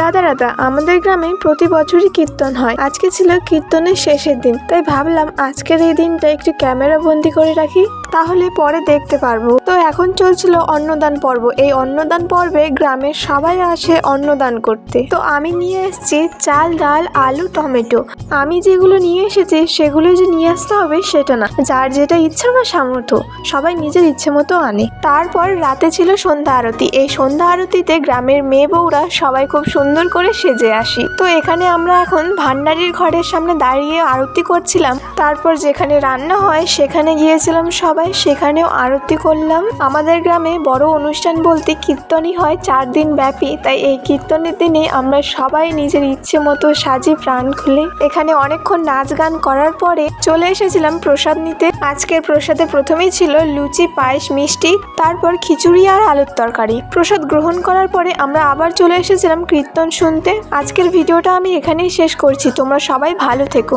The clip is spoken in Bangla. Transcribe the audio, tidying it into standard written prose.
রাধা রাধা। আমাদের গ্রামে প্রতি বছরই কীর্তন হয়। আজকে ছিল কীর্তনের শেষের দিন, তাই ভাবলাম আজকের এই দিনটা একটু ক্যামেরা বন্দি করে রাখি, তাহলে পরে দেখতে পারবো। তো এখন চলছিল অন্নদান পর্ব। এই অন্নদান পর্বে গ্রামের সবাই আসে অন্নদান করতে। তো আমি নিয়ে এসেছি চাল, ডাল, আলু, টমেটো। আমি যেগুলো নিয়ে এসেছি সেগুলো যে নিয়ে আসতে হবে সেটা না, যার যেটা ইচ্ছা বা সামর্থ্য সবাই নিজের ইচ্ছে মতো আনে। তারপর রাতে ছিল সন্ধ্যা আরতি। এই সন্ধ্যা আরতিতে গ্রামের মেয়ে বউরা সবাই খুব সুন্দর করে সেজে আসি। তো এখানে আমরা এখন ভান্ডারির ঘরের সামনে দাঁড়িয়ে আরতি করছিলাম। তারপর যেখানে রান্না হয় সেখানে গিয়েছিলাম সবাই, সেখানেও আরতি করলাম। আমাদের গ্রামে বড় অনুষ্ঠান বলতে কীর্তনই হয় 4 দিন ব্যাপী, তাই এই কীর্তনের দিনে আমরা সবাই নিজের ইচ্ছে মতো সাজি প্রাণ খুলে এখানে অনেকক্ষণ নাচ গান করার পরে চলে এসেছিলাম প্রসাদ নিতে। আজকের প্রসাদে প্রথমেই ছিল লুচি, পায়েস, মিষ্টি, তারপর খিচুড়ি আর আলুর তরকারি। প্রসাদ গ্রহণ করার পরে আমরা আবার চলে এসেছিলাম কীর্তন শুনতে। আজকের ভিডিওটা আমি এখানেই শেষ করছি। তোমরা সবাই ভালো থেকো।